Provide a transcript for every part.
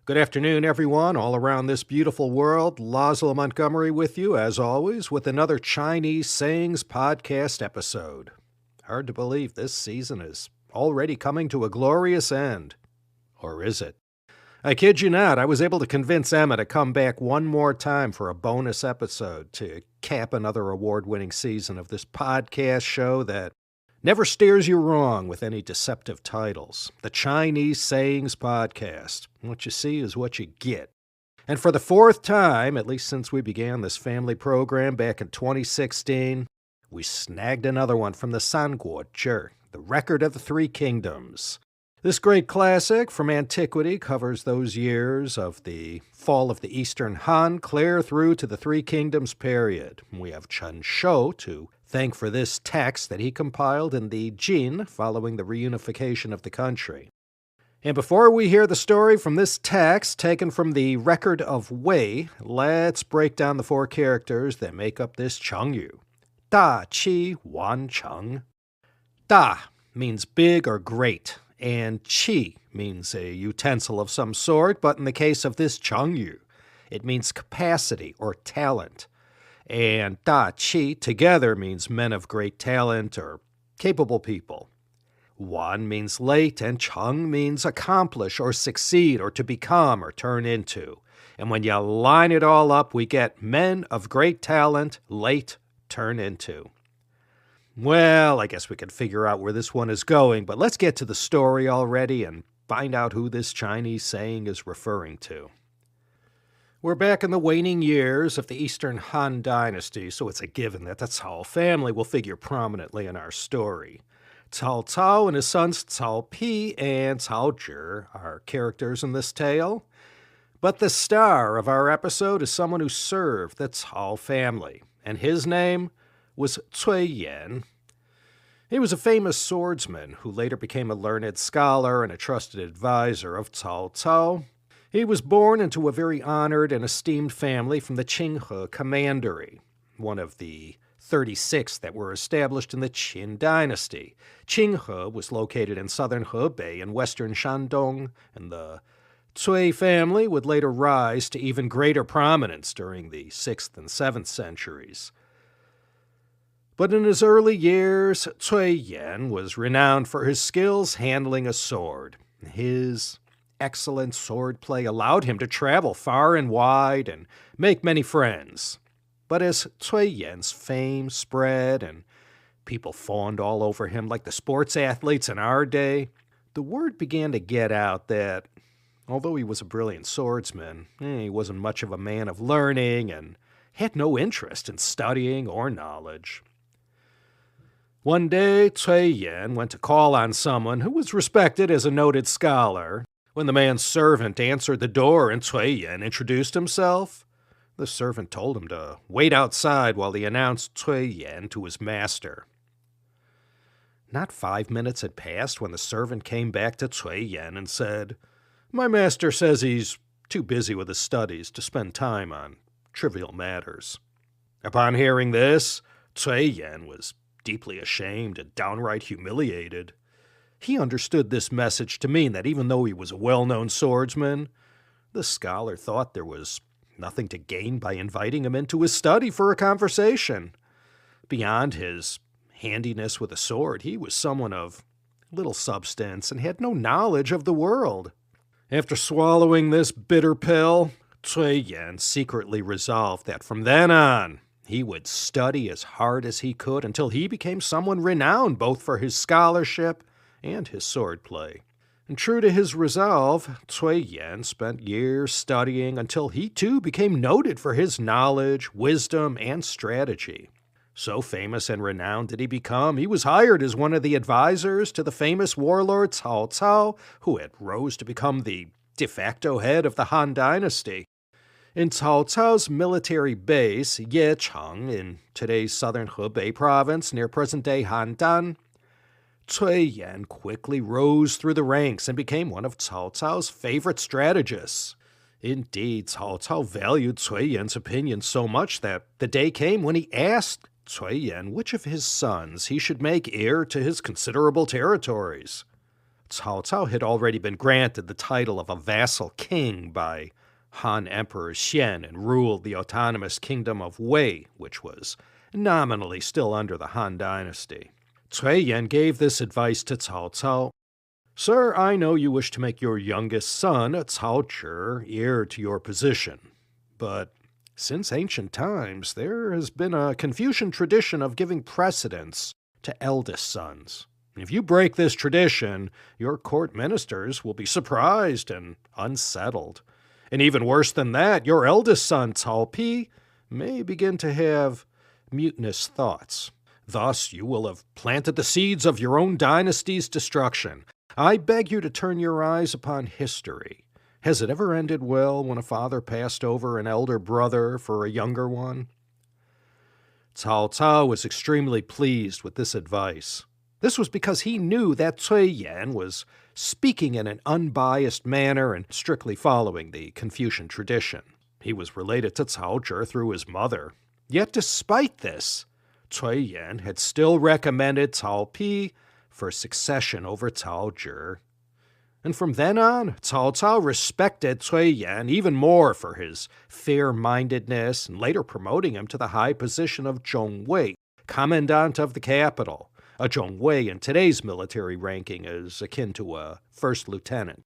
Good afternoon, everyone, all around this beautiful world. Laszlo Montgomery with you, as always, with another Chinese Sayings podcast episode. Hard to believe this season is already coming to a glorious end. Or is it? I kid you not, I was able to convince Emma to come back one more time for a bonus episode to cap another award-winning season of this podcast show that never steers you wrong with any deceptive titles. The Chinese Sayings Podcast. What you see is what you get. And for the fourth time, at least since we began this family program back in 2016, we snagged another one from the Sanguo Zhi, the Record of the Three Kingdoms. This great classic from antiquity covers those years of the fall of the Eastern Han clear through to the Three Kingdoms period. We have Chen Shou to thank for this text that he compiled in the Jin following the reunification of the country. And before we hear the story from this text taken from the Record of Wei, let's break down the four characters that make up this Chengyu. Dà Qì Wǎn Chéng. Da means big or great, and qi means a utensil of some sort, but in the case of this Chengyu, it means capacity or talent. And Da Qì together means men of great talent or capable people. Wan means late, and Cheng means accomplish or succeed or to become or turn into. And when you line it all up, we get men of great talent, late, turn into. Well, I guess we could figure out where this one is going, but let's get to the story already and find out who this Chinese saying is referring to. We're back in the waning years of the Eastern Han Dynasty, so it's a given that the Cao family will figure prominently in our story. Cao Cao and his sons Cao Pi and Cao Zhi are characters in this tale, but the star of our episode is someone who served the Cao family, and his name was Cui Yan. He was a famous swordsman who later became a learned scholar and a trusted advisor of Cao Cao. He was born into a very honored and esteemed family from the Qinghe Commandery, one of the 36 that were established in the Qin dynasty. Qinghe was located in southern Hebei and western Shandong, and the Cui family would later rise to even greater prominence during the 6th and 7th centuries. But in his early years, Cui Yan was renowned for his skills handling a sword. His excellent swordplay allowed him to travel far and wide and make many friends. But as Cui Yan's fame spread and people fawned all over him like the sports athletes in our day, the word began to get out that although he was a brilliant swordsman, he wasn't much of a man of learning and had no interest in studying or knowledge. One day, Cui Yan went to call on someone who was respected as a noted scholar. When the man's servant answered the door and Cui Yan introduced himself, the servant told him to wait outside while he announced Cui Yan to his master. Not 5 minutes had passed when the servant came back to Cui Yan and said, "My master says he's too busy with his studies to spend time on trivial matters." Upon hearing this, Cui Yan was deeply ashamed and downright humiliated. He understood this message to mean that even though he was a well-known swordsman, the scholar thought there was nothing to gain by inviting him into his study for a conversation. Beyond his handiness with a sword, he was someone of little substance and had no knowledge of the world. After swallowing this bitter pill, Cui Yan secretly resolved that from then on, he would study as hard as he could until he became someone renowned both for his scholarship and his swordplay. And true to his resolve, Cui Yan spent years studying until he too became noted for his knowledge, wisdom, and strategy. So famous and renowned did he become, he was hired as one of the advisors to the famous warlord Cao Cao, who had rose to become the de facto head of the Han Dynasty. In Cao Cao's military base, Yecheng, in today's southern Hebei province near present-day Handan, Cui Yan quickly rose through the ranks and became one of Cao Cao's favorite strategists. Indeed, Cao Cao valued Cui Yan's opinion so much that the day came when he asked Cui Yan which of his sons he should make heir to his considerable territories. Cao Cao had already been granted the title of a vassal king by Han Emperor Xian and ruled the autonomous kingdom of Wei, which was nominally still under the Han dynasty. Cui Yan gave this advice to Cao Cao. Sir, I know you wish to make your youngest son, Cao Zhi, heir to your position. But since ancient times, there has been a Confucian tradition of giving precedence to eldest sons. If you break this tradition, your court ministers will be surprised and unsettled. And even worse than that, your eldest son, Cao Pi, may begin to have mutinous thoughts. Thus, you will have planted the seeds of your own dynasty's destruction. I beg you to turn your eyes upon history. Has it ever ended well when a father passed over an elder brother for a younger one? Cao Cao was extremely pleased with this advice. This was because he knew that Cui Yan was speaking in an unbiased manner and strictly following the Confucian tradition. He was related to Cao Zhi through his mother. Yet despite this, Cui Yan had still recommended Cao Pi for succession over Cao Zhi. And from then on, Cao Cao respected Cui Yan even more for his fair-mindedness and later promoting him to the high position of Zhongwei, commandant of the capital. A Zhongwei in today's military ranking is akin to a first lieutenant.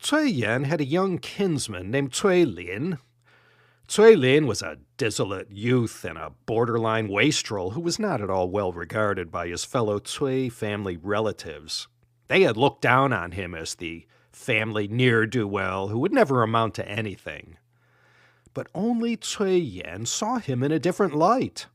Cui Yan had a young kinsman named Cui Lin. Cui Lin was a dissolute youth and a borderline wastrel who was not at all well regarded by his fellow Cui family relatives. They had looked down on him as the family ne'er-do-well who would never amount to anything. But only Cui Yan saw him in a different light.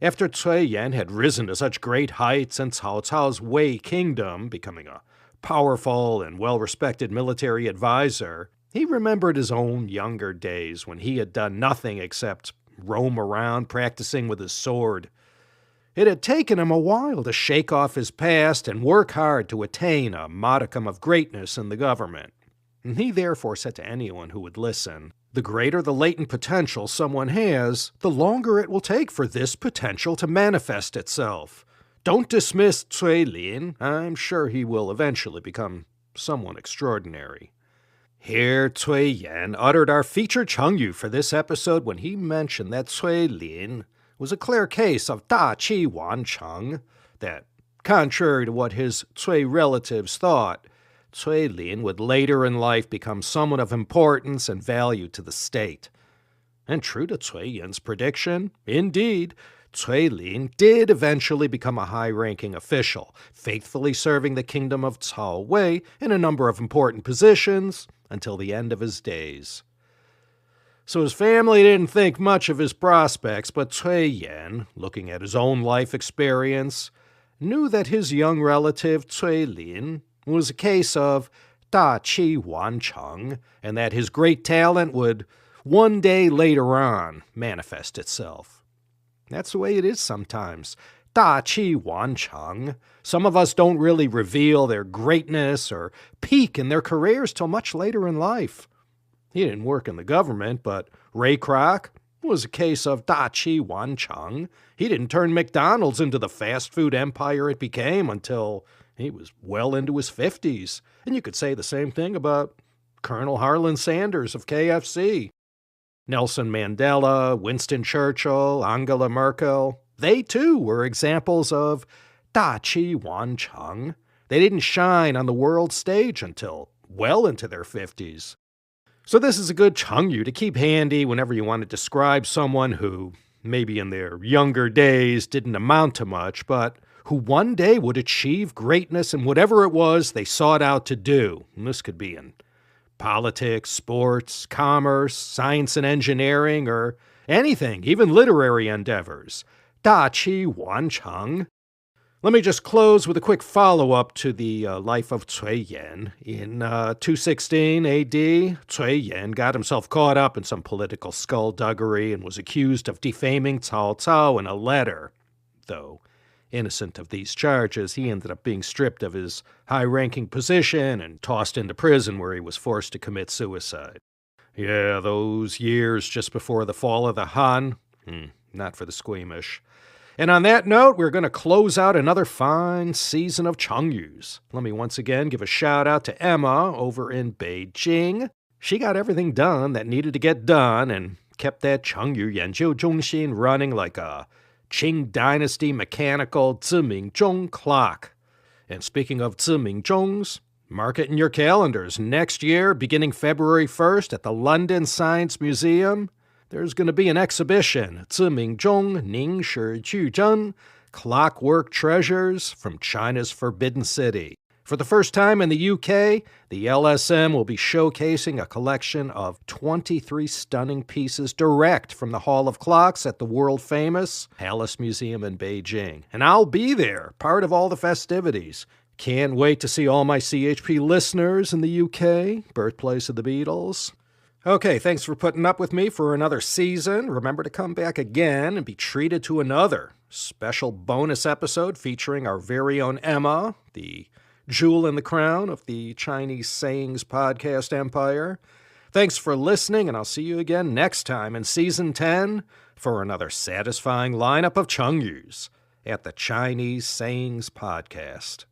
After Cui Yan had risen to such great heights in Cao Cao's Wei kingdom, becoming a powerful and well-respected military advisor, he remembered his own younger days when he had done nothing except roam around practicing with his sword. It had taken him a while to shake off his past and work hard to attain a modicum of greatness in the government. And he therefore said to anyone who would listen, the greater the latent potential someone has, the longer it will take for this potential to manifest itself. Don't dismiss Cui Lin. I'm sure he will eventually become someone extraordinary. Here, Cui Yan uttered our featured Chengyu for this episode when he mentioned that Cui Lin was a clear case of Dà Qì Wǎn Chéng, that, contrary to what his Cui relatives thought, Cui Lin would later in life become someone of importance and value to the state. And true to Cui Yan's prediction, indeed, Cui Lin did eventually become a high-ranking official, faithfully serving the kingdom of Cao Wei in a number of important positions until the end of his days. So his family didn't think much of his prospects, but Cui Yan, looking at his own life experience, knew that his young relative Cui Lin was a case of Dà Qì Wǎn Chéng, and that his great talent would one day later on manifest itself. That's the way it is sometimes. Dà Qì Wǎn Chéng. Some of us don't really reveal their greatness or peak in their careers till much later in life. He didn't work in the government, but Ray Kroc was a case of Dà Qì Wǎn Chéng. He didn't turn McDonald's into the fast food empire it became until he was well into his 50s. And you could say the same thing about Colonel Harlan Sanders of KFC. Nelson Mandela, Winston Churchill, Angela Merkel, they too were examples of Dà Qì Wǎn Chéng. They didn't shine on the world stage until well into their 50s. So this is a good Chengyu to keep handy whenever you want to describe someone who, maybe in their younger days, didn't amount to much, but who one day would achieve greatness in whatever it was they sought out to do. And this could be in politics, sports, commerce, science and engineering, or anything, even literary endeavors. Dà Qì Wǎn Chéng. Let me just close with a quick follow-up to the life of Cui Yan. In 216 A.D., Cui Yan got himself caught up in some political skullduggery and was accused of defaming Cao Cao in a letter. Though innocent of these charges, he ended up being stripped of his high-ranking position and tossed into prison where he was forced to commit suicide. Yeah, those years just before the fall of the Han, not for the squeamish. And on that note, we're going to close out another fine season of Chengyus. Let me once again give a shout out to Emma over in Beijing. She got everything done that needed to get done and kept that Chengyu Yanjiu Zhongxin running like a Qing Dynasty mechanical Zimingzhong clock. And speaking of Zimingzhongs, mark it in your calendars. Next year, beginning February 1st at the London Science Museum, there's going to be an exhibition, 自鸣钟凝视矩阵, Clockwork Treasures from China's Forbidden City. For the first time in the UK, the LSM will be showcasing a collection of 23 stunning pieces direct from the Hall of Clocks at the world-famous Palace Museum in Beijing. And I'll be there, part of all the festivities. Can't wait to see all my CHP listeners in the UK, birthplace of the Beatles. Okay, thanks for putting up with me for another season. Remember to come back again and be treated to another special bonus episode featuring our very own Emma, the jewel in the crown of the Chinese Sayings podcast empire. Thanks for listening, and I'll see you again next time in Season 10 for another satisfying lineup of Chengyus at the Chinese Sayings podcast.